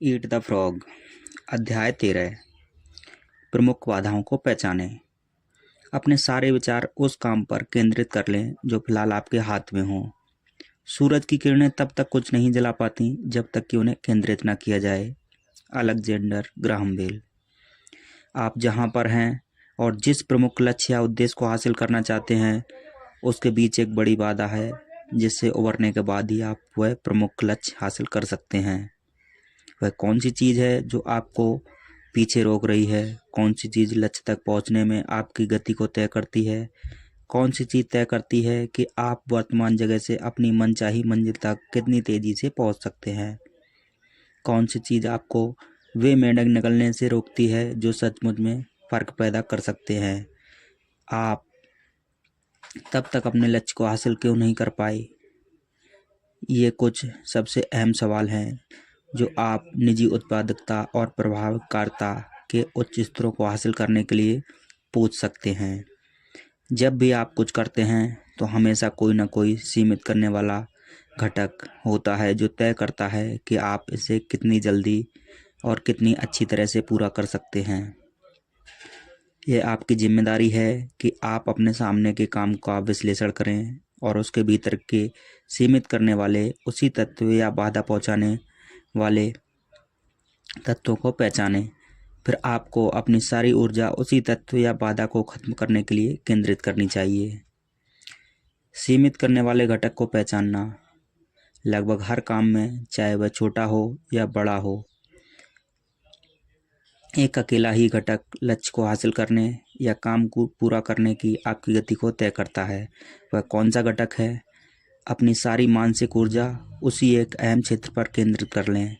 Eat the frog. अध्याय 13। प्रमुख बाधाओं को पहचानें। अपने सारे विचार उस काम पर केंद्रित कर लें जो फिलहाल आपके हाथ में हो। सूरज की किरणें तब तक कुछ नहीं जला पाती जब तक कि उन्हें केंद्रित न किया जाए। Alexander Graham Bell. आप जहां पर हैं और जिस प्रमुख लक्ष्य या उद्देश्य को हासिल करना चाहते हैं उसके बीच एक बड़ी बाधा है जिससे उबरने के बाद ही आप वह प्रमुख लक्ष्य हासिल कर सकते हैं। वह कौन सी चीज़ है जो आपको पीछे रोक रही है? कौन सी चीज़ लक्ष्य तक पहुंचने में आपकी गति को तय करती है? कौन सी चीज़ तय करती है कि आप वर्तमान जगह से अपनी मनचाही मंजिल तक कितनी तेज़ी से पहुंच सकते हैं? कौन सी चीज़ आपको वे मेंढक निकलने से रोकती है जो सचमुच में फ़र्क पैदा कर सकते हैं? आप तब तक अपने लक्ष्य को हासिल क्यों नहीं कर पाए? ये कुछ सबसे अहम सवाल हैं जो आप निजी उत्पादकता और प्रभावकारिता के उच्च स्तरों को हासिल करने के लिए पूछ सकते हैं। जब भी आप कुछ करते हैं तो हमेशा कोई ना कोई सीमित करने वाला घटक होता है जो तय करता है कि आप इसे कितनी जल्दी और कितनी अच्छी तरह से पूरा कर सकते हैं। यह आपकी जिम्मेदारी है कि आप अपने सामने के काम का विश्लेषण करें और उसके भीतर के सीमित करने वाले उसी तत्व या बाधा पहुंचाने वाले तत्वों को पहचानें। फिर आपको अपनी सारी ऊर्जा उसी तत्व या बाधा को खत्म करने के लिए केंद्रित करनी चाहिए। सीमित करने वाले घटक को पहचानना। लगभग हर काम में, चाहे वह छोटा हो या बड़ा हो, एक अकेला ही घटक लक्ष्य को हासिल करने या काम को पूरा करने की आपकी गति को तय करता है। वह कौन सा घटक है? अपनी सारी मानसिक ऊर्जा उसी एक अहम क्षेत्र पर केंद्रित कर लें।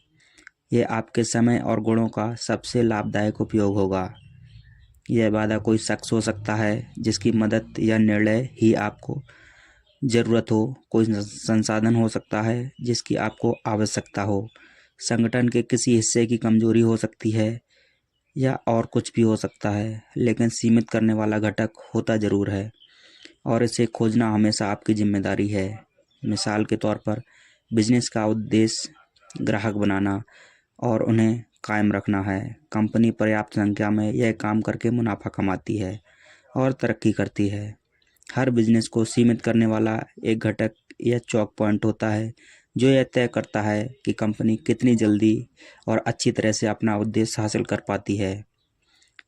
यह आपके समय और गुणों का सबसे लाभदायक उपयोग होगा। यह बाधा कोई शख्स हो सकता है जिसकी मदद या निर्णय ही आपको ज़रूरत हो। कोई संसाधन हो सकता है जिसकी आपको आवश्यकता हो। संगठन के किसी हिस्से की कमजोरी हो सकती है या और कुछ भी हो सकता है, लेकिन सीमित करने वाला घटक होता ज़रूर है और इसे खोजना हमेशा आपकी जिम्मेदारी है। मिसाल के तौर पर, बिजनेस का उद्देश्य ग्राहक बनाना और उन्हें कायम रखना है। कंपनी पर्याप्त संख्या में यह काम करके मुनाफा कमाती है और तरक्की करती है। हर बिजनेस को सीमित करने वाला एक घटक या चौक पॉइंट होता है जो यह तय करता है कि कंपनी कितनी जल्दी और अच्छी तरह से अपना उद्देश्य हासिल कर पाती है।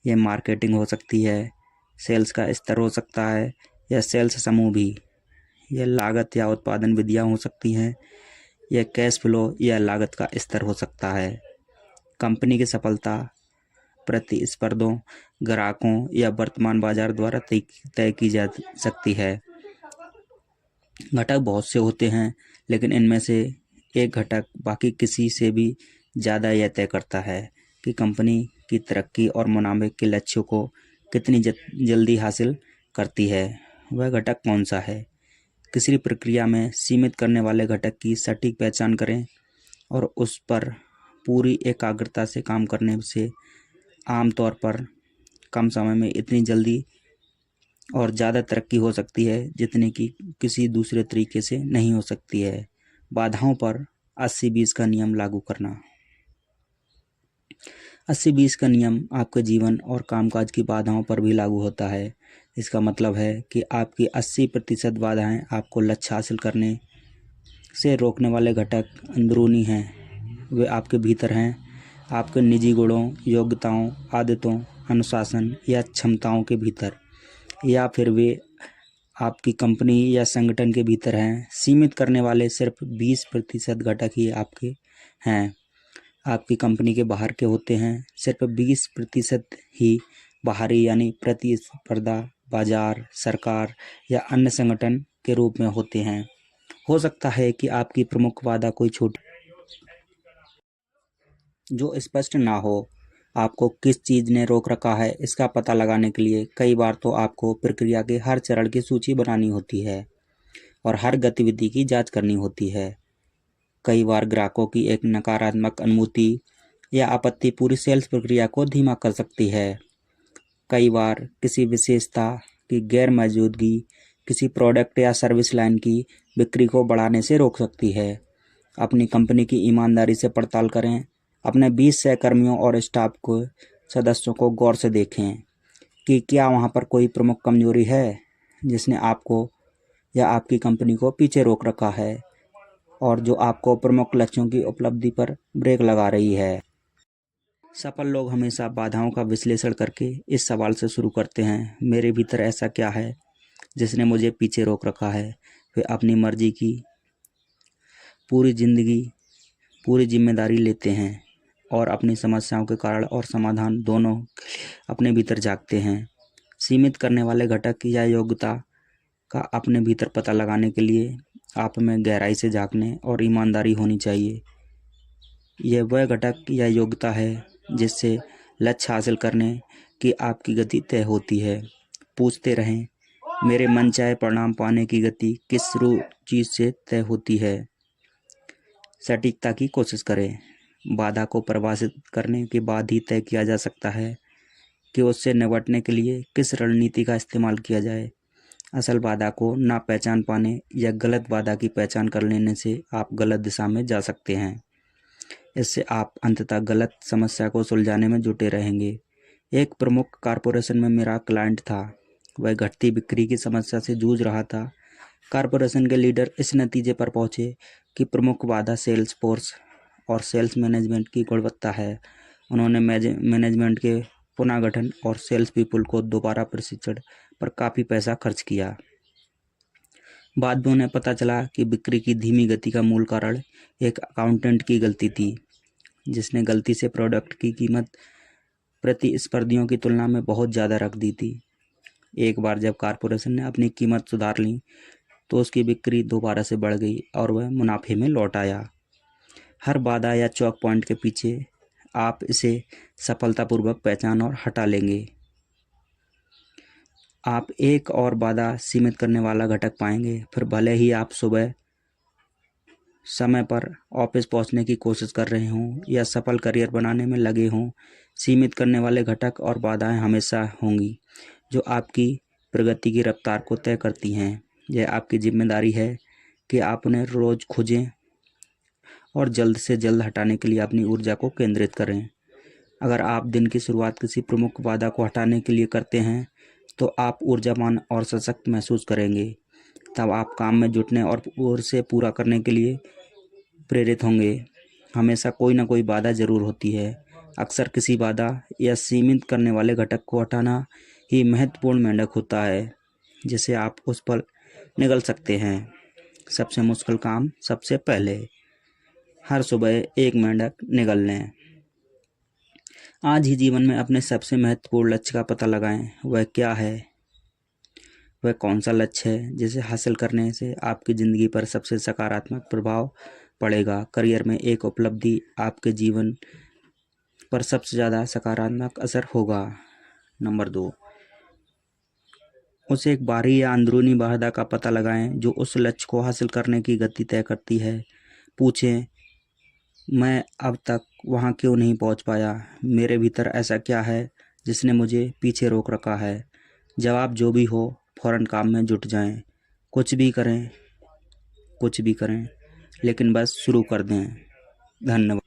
यह मार्केटिंग हो सकती है, सेल्स का स्तर हो सकता है या सेल्स समूह भी। यह लागत या उत्पादन विधियाँ हो सकती हैं, यह कैश फ्लो या लागत का स्तर हो सकता है। कंपनी की सफलता प्रतिस्पर्धियों, ग्राहकों या वर्तमान बाजार द्वारा तय की जा सकती है। घटक बहुत से होते हैं, लेकिन इनमें से एक घटक बाकी किसी से भी ज़्यादा यह तय करता है कि कंपनी की तरक्की और मुनाफे के लक्ष्यों को कितनी जल्दी हासिल करती है। वह घटक कौन सा है? किसी प्रक्रिया में सीमित करने वाले घटक की सटीक पहचान करें और उस पर पूरी एकाग्रता से काम करने से आमतौर पर कम समय में इतनी जल्दी और ज़्यादा तरक्की हो सकती है जितनी कि किसी दूसरे तरीके से नहीं हो सकती है। बाधाओं पर 80-20 का नियम लागू करना। 80-20 का नियम आपके जीवन और कामकाज की बाधाओं पर भी लागू होता है। इसका मतलब है कि आपकी 80% बाधाएं आपको लक्ष्य हासिल करने से रोकने वाले घटक अंदरूनी हैं। वे आपके भीतर हैं, आपके निजी गुणों, योग्यताओं, आदतों, अनुशासन या क्षमताओं के भीतर, या फिर वे आपकी कंपनी या संगठन के भीतर हैं। सीमित करने वाले सिर्फ 20% घटक ही आपके हैं, आपकी कंपनी के बाहर के होते हैं। सिर्फ 20% ही बाहरी यानी प्रतिस्पर्धा, बाजार, सरकार या अन्य संगठन के रूप में होते हैं। हो सकता है कि आपकी प्रमुख बाधा कोई छोटी जो स्पष्ट ना हो। आपको किस चीज़ ने रोक रखा है इसका पता लगाने के लिए कई बार तो आपको प्रक्रिया के हर चरण की सूची बनानी होती है और हर गतिविधि की जांच करनी होती है। कई बार ग्राहकों की एक नकारात्मक अनुभूति या आपत्ति पूरी सेल्स प्रक्रिया को धीमा कर सकती है। कई बार किसी विशेषता की गैर मौजूदगी किसी प्रोडक्ट या सर्विस लाइन की बिक्री को बढ़ाने से रोक सकती है। अपनी कंपनी की ईमानदारी से पड़ताल करें। अपने 20 सहकर्मियों और स्टाफ को सदस्यों को गौर से देखें कि क्या वहाँ पर कोई प्रमुख कमजोरी है जिसने आपको या आपकी कंपनी को पीछे रोक रखा है और जो आपको प्रमुख लक्ष्यों की उपलब्धि पर ब्रेक लगा रही है। सफल लोग हमेशा बाधाओं का विश्लेषण करके इस सवाल से शुरू करते हैं, मेरे भीतर ऐसा क्या है जिसने मुझे पीछे रोक रखा है। वे अपनी मर्जी की पूरी जिंदगी पूरी जिम्मेदारी लेते हैं और अपनी समस्याओं के कारण और समाधान दोनों के लिए अपने भीतर झांकते हैं। सीमित करने वाले घटक या योग्यता का अपने भीतर पता लगाने के लिए आप में गहराई से झांकने और ईमानदारी होनी चाहिए। यह वह घटक या योग्यता है जिससे लक्ष्य हासिल करने की आपकी गति तय होती है। पूछते रहें, मेरे मनचाहे परिणाम पाने की गति किस चीज से तय होती है। सटीकता की कोशिश करें। बाधा को परिभाषित करने के बाद ही तय किया जा सकता है कि उससे निपटने के लिए किस रणनीति का इस्तेमाल किया जाए। असल बाधा को ना पहचान पाने या गलत बाधा की पहचान कर लेने से आप गलत दिशा में जा सकते हैं। इससे आप अंततः गलत समस्या को सुलझाने में जुटे रहेंगे। एक प्रमुख कॉरपोरेशन में मेरा क्लाइंट था। वह घटती बिक्री की समस्या से जूझ रहा था। कॉरपोरेशन के लीडर इस नतीजे पर पहुंचे कि प्रमुख बाधा सेल्स फोर्स और सेल्स मैनेजमेंट की गुणवत्ता है। उन्होंने मैनेजमेंट के पुनर्गठन और सेल्स पीपल को दोबारा प्रशिक्षण पर काफ़ी पैसा खर्च किया। बाद में उन्हें पता चला कि बिक्री की धीमी गति का मूल कारण एक अकाउंटेंट की गलती थी, जिसने गलती से प्रोडक्ट की कीमत प्रतिस्पर्धियों की तुलना में बहुत ज़्यादा रख दी थी। एक बार जब कॉरपोरेशन ने अपनी कीमत सुधार ली तो उसकी बिक्री दोबारा से बढ़ गई और वह मुनाफे में लौट आया। हर बाधा या चौक पॉइंट के पीछे आप इसे सफलतापूर्वक पहचान और हटा लेंगे। आप एक और बाधा सीमित करने वाला घटक पाएंगे। फिर भले ही आप सुबह समय पर ऑफिस पहुंचने की कोशिश कर रहे हों या सफल करियर बनाने में लगे हों, सीमित करने वाले घटक और बाधाएं हमेशा होंगी जो आपकी प्रगति की रफ्तार को तय करती हैं। यह आपकी जिम्मेदारी है कि आप उन्हें रोज़ खोजें और जल्द से जल्द हटाने के लिए अपनी ऊर्जा को केंद्रित करें। अगर आप दिन की शुरुआत किसी प्रमुख बाधा को हटाने के लिए करते हैं तो आप ऊर्जावान और सशक्त महसूस करेंगे। तब आप काम में जुटने और उसे पूरा करने के लिए प्रेरित होंगे। हमेशा कोई ना कोई बाधा ज़रूर होती है। अक्सर किसी बाधा या सीमित करने वाले घटक को हटाना ही महत्वपूर्ण मेंढक होता है जिसे आप उस पर निगल सकते हैं। सबसे मुश्किल काम सबसे पहले। हर सुबह एक मेंढक निगल लें। आज ही जीवन में अपने सबसे महत्वपूर्ण लक्ष्य का पता लगाएं। वह क्या है? वह कौन सा लक्ष्य है जिसे हासिल करने से आपकी ज़िंदगी पर सबसे सकारात्मक प्रभाव पड़ेगा। करियर में एक उपलब्धि आपके जीवन पर सबसे ज़्यादा सकारात्मक असर होगा। नंबर 2, उस एक बाहरी या अंदरूनी बाधा का पता लगाएं जो उस लक्ष्य को हासिल करने की गति तय करती है। पूछें, मैं अब तक वहाँ क्यों नहीं पहुँच पाया? मेरे भीतर ऐसा क्या है जिसने मुझे पीछे रोक रखा है? जवाब जो भी हो, फौरन काम में जुट जाएं। कुछ भी करें, लेकिन बस शुरू कर दें। धन्यवाद।